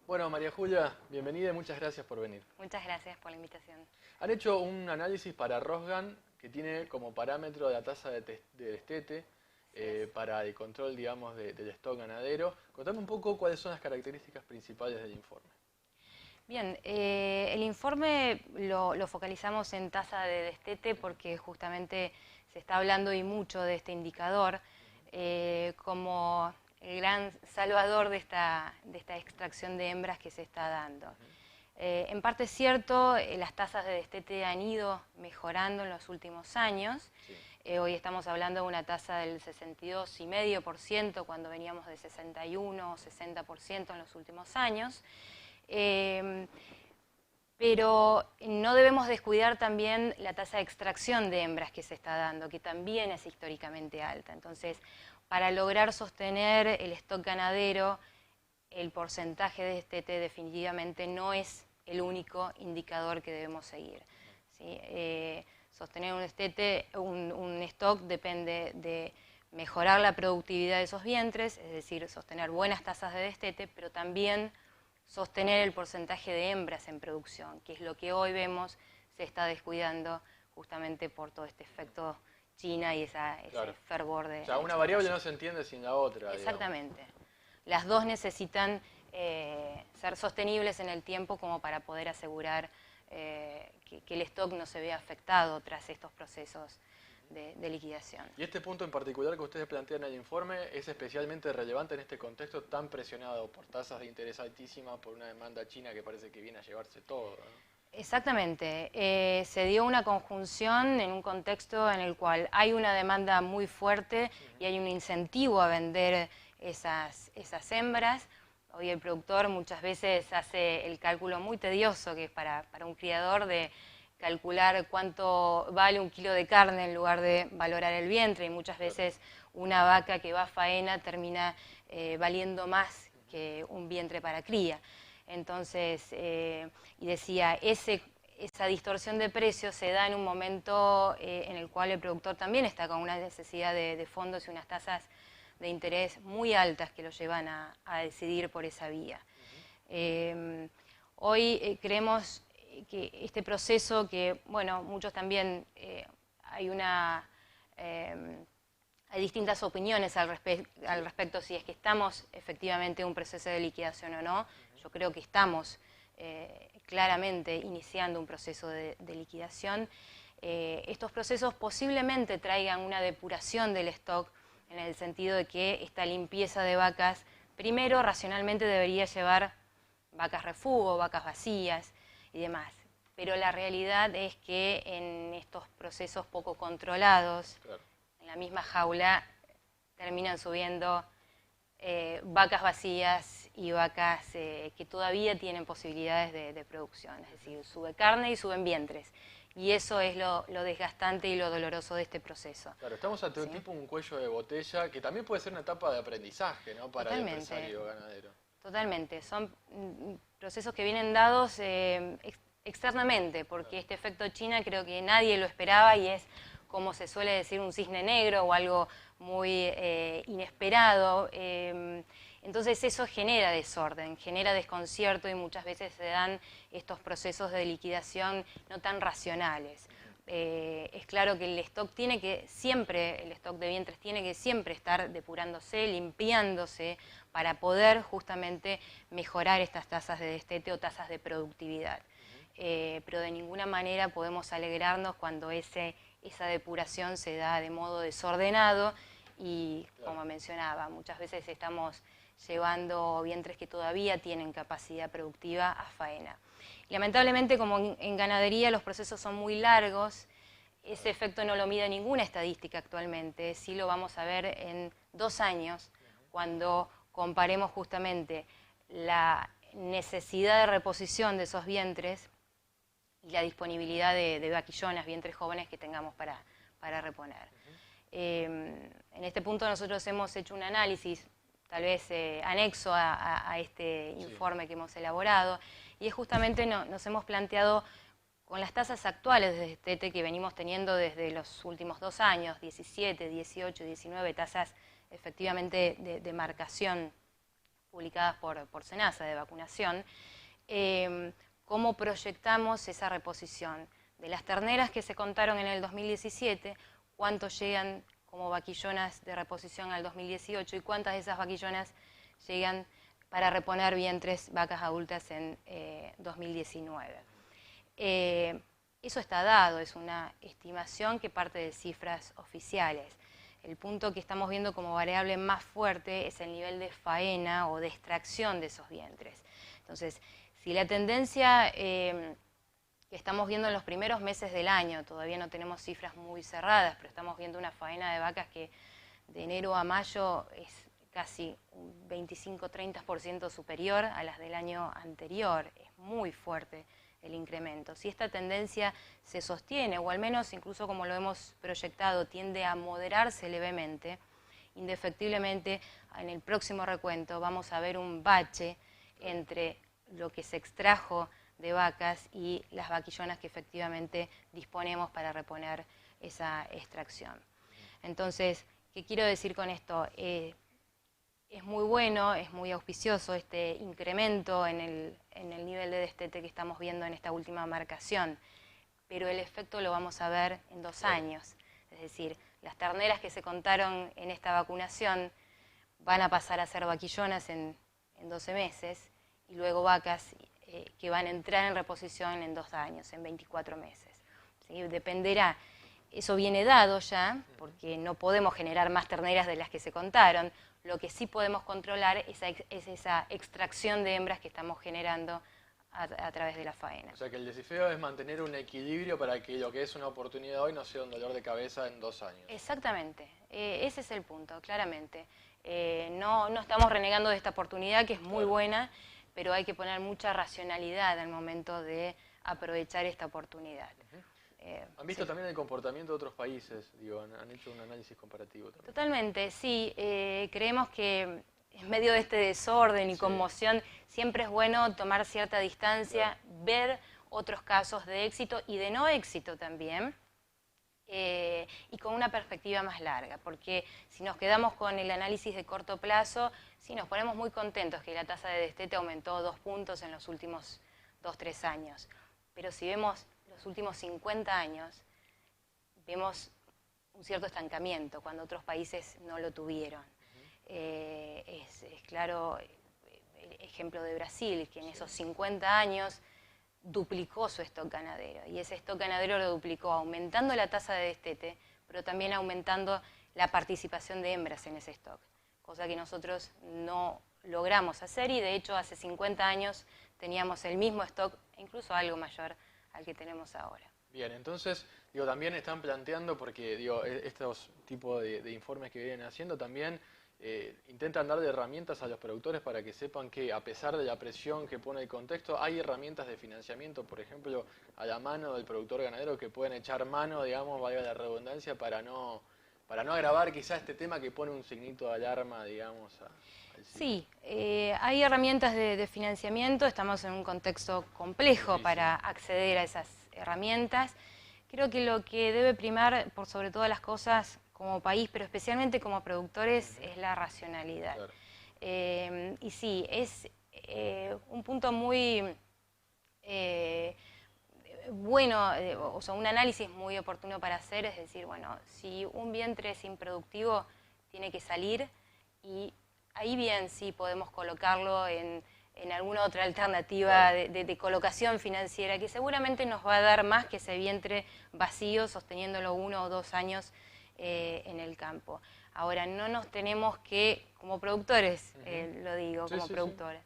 Bueno, María Julia, bienvenida y muchas gracias por venir. Muchas gracias por la invitación. Han hecho un análisis para Rosgan que tiene como parámetro la tasa de destete para el control, digamos, del stock ganadero. Contame un poco cuáles son las características principales del informe. Bien, el informe lo focalizamos en tasa de destete porque justamente se está hablando y mucho de este indicador como el gran salvador de esta extracción de hembras que se está dando. En parte es cierto, las tasas de destete han ido mejorando en los últimos años. Sí. Hoy estamos hablando de una tasa del 62,5% cuando veníamos de 61 o 60% en los últimos años. Pero no debemos descuidar también la tasa de extracción de hembras que se está dando, que también es históricamente alta. Entonces, para lograr sostener el stock ganadero, el porcentaje de destete definitivamente no es el único indicador que debemos seguir, ¿sí? Sostener un stock depende de mejorar la productividad de esos vientres, es decir, sostener buenas tasas de destete, pero también sostener el porcentaje de hembras en producción, que es lo que hoy vemos se está descuidando justamente por todo este efecto China y ese fervor de... O sea, una variable no se entiende sin la otra. Exactamente. Digamos. Las dos necesitan ser sostenibles en el tiempo como para poder asegurar que el stock no se vea afectado tras estos procesos de liquidación. Y este punto en particular que ustedes plantean en el informe es especialmente relevante en este contexto tan presionado por tasas de interés altísimas, por una demanda china que parece que viene a llevarse todo, ¿no? Exactamente. Se dio una conjunción en un contexto en el cual hay una demanda muy fuerte y hay un incentivo a vender esas hembras. Hoy el productor muchas veces hace el cálculo muy tedioso que es para un criador de calcular cuánto vale un kilo de carne en lugar de valorar el vientre, y muchas veces una vaca que va a faena termina valiendo más que un vientre para cría. Entonces, y decía, esa distorsión de precios se da en un momento en el cual el productor también está con una necesidad de fondos y unas tasas de interés muy altas que lo llevan a decidir por esa vía. Hoy creemos que este proceso que, bueno, muchos también, hay distintas opiniones al respecto si es que estamos efectivamente en un proceso de liquidación o no. Yo creo que estamos claramente iniciando un proceso de liquidación. Estos procesos posiblemente traigan una depuración del stock en el sentido de que esta limpieza de vacas, primero racionalmente debería llevar vacas refugio, vacas vacías y demás. Pero la realidad es que en estos procesos poco controlados, en la misma jaula, terminan subiendo vacas vacías y vacas que todavía tienen posibilidades de producción. Es decir, sube carne y suben vientres. Y eso es lo desgastante y lo doloroso de este proceso. Claro, estamos ante un cuello de botella que también puede ser una etapa de aprendizaje, ¿no? Para el empresario ganadero. Totalmente. Son procesos que vienen dados externamente, porque este efecto China creo que nadie lo esperaba y es, como se suele decir, un cisne negro o algo muy inesperado. Entonces eso genera desorden, genera desconcierto y muchas veces se dan estos procesos de liquidación no tan racionales. Es claro que el stock el stock de vientres tiene que siempre estar depurándose, limpiándose para poder justamente mejorar estas tasas de destete o tasas de productividad. Pero de ninguna manera podemos alegrarnos cuando esa depuración se da de modo desordenado y, como mencionaba, muchas veces estamos llevando vientres que todavía tienen capacidad productiva a faena. Lamentablemente, como en ganadería los procesos son muy largos, ese efecto no lo mide ninguna estadística actualmente, sí lo vamos a ver en 2 años, cuando comparemos justamente la necesidad de reposición de esos vientres y la disponibilidad de vaquillonas, vientres jóvenes que tengamos para reponer. En este punto nosotros hemos hecho un análisis, tal vez anexo a este informe que hemos elaborado, y es justamente nos hemos planteado con las tasas actuales de destete que venimos teniendo desde los últimos 2 años, 17, 18, 19, tasas efectivamente de marcación publicadas por SENASA de vacunación, cómo proyectamos esa reposición de las terneras que se contaron en el 2017, cuántos llegan como vaquillonas de reposición al 2018 y cuántas de esas vaquillonas llegan para reponer vientres vacas adultas en 2019. Eso está dado, es una estimación que parte de cifras oficiales. El punto que estamos viendo como variable más fuerte es el nivel de faena o de extracción de esos vientres. Entonces, si la tendencia que estamos viendo en los primeros meses del año, todavía no tenemos cifras muy cerradas, pero estamos viendo una faena de vacas que de enero a mayo es casi un 25-30% superior a las del año anterior. Es muy fuerte el incremento. Si esta tendencia se sostiene, o al menos incluso como lo hemos proyectado, tiende a moderarse levemente, indefectiblemente en el próximo recuento vamos a ver un bache entre lo que se extrajo de vacas y las vaquillonas que efectivamente disponemos para reponer esa extracción. Entonces, ¿qué quiero decir con esto? Es muy bueno, es muy auspicioso este incremento en el nivel de destete que estamos viendo en esta última marcación, pero el efecto lo vamos a ver en 2 años. Es decir, las terneras que se contaron en esta vacunación van a pasar a ser vaquillonas en 12 meses y luego vacas que van a entrar en reposición en 2 años, en 24 meses. ¿Sí? Dependerá. Eso viene dado ya, porque no podemos generar más terneras de las que se contaron. Lo que sí podemos controlar es esa extracción de hembras que estamos generando a través de la faena. O sea que el descifreo es mantener un equilibrio para que lo que es una oportunidad hoy no sea un dolor de cabeza en 2 años. Exactamente, ese es el punto, claramente. No estamos renegando de esta oportunidad, que es muy buena, pero hay que poner mucha racionalidad al momento de aprovechar esta oportunidad. ¿Han visto también el comportamiento de otros países? Digo, ¿han hecho un análisis comparativo también? Totalmente, sí. Creemos que en medio de este desorden y conmoción siempre es bueno tomar cierta distancia, ver otros casos de éxito y de no éxito también, y con una perspectiva más larga, porque si nos quedamos con el análisis de corto plazo, sí nos ponemos muy contentos que la tasa de destete aumentó 2 puntos en los últimos 2-3 años, pero si vemos los últimos 50 años, vemos un cierto estancamiento cuando otros países no lo tuvieron. Es claro el ejemplo de Brasil, que en esos 50 años duplicó su stock ganadero, y ese stock ganadero lo duplicó aumentando la tasa de destete, pero también aumentando la participación de hembras en ese stock, cosa que nosotros no logramos hacer, y de hecho hace 50 años teníamos el mismo stock, incluso algo mayor al que tenemos ahora. Bien, entonces, digo, también están planteando, porque digo, estos tipos de informes que vienen haciendo también intentan dar de herramientas a los productores para que sepan que, a pesar de la presión que pone el contexto, hay herramientas de financiamiento, por ejemplo, a la mano del productor ganadero, que pueden echar mano, digamos, valga la redundancia, para no agravar quizás este tema que pone un signito de alarma, digamos, Sí, hay herramientas de financiamiento, estamos en un contexto complejo para acceder a esas herramientas. Creo que lo que debe primar por sobre todas las cosas como país, pero especialmente como productores, es la racionalidad. Claro. Y sí, es un punto muy bueno, o sea, un análisis muy oportuno para hacer, es decir, bueno, si un vientre es improductivo, tiene que salir, y ahí bien sí podemos colocarlo en alguna otra alternativa de colocación financiera, que seguramente nos va a dar más que ese vientre vacío, sosteniéndolo 1 o 2 años en el campo. Ahora, no nos tenemos que, como productores, lo digo, como productores,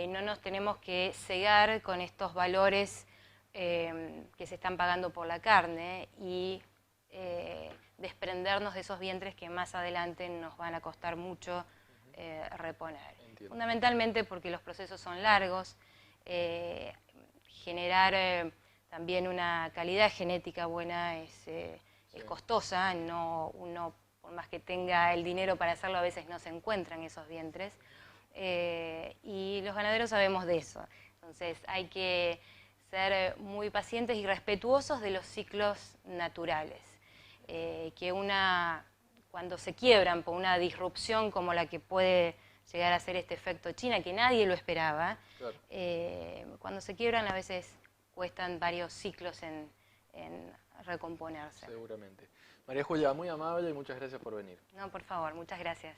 no nos tenemos que cegar con estos valores que se están pagando por la carne y desprendernos de esos vientres que más adelante nos van a costar mucho reponer. Entiendo. Fundamentalmente porque los procesos son largos, generar también una calidad genética buena es costosa, uno por más que tenga el dinero para hacerlo a veces no se encuentran esos vientres, y los ganaderos sabemos de eso. Entonces hay que ser muy pacientes y respetuosos de los ciclos naturales, que cuando se quiebran por una disrupción como la que puede llegar a ser este efecto China que nadie lo esperaba. Claro. Cuando se quiebran a veces cuestan varios ciclos en recomponerse. Seguramente. María Julia, muy amable y muchas gracias por venir. No, por favor, muchas gracias.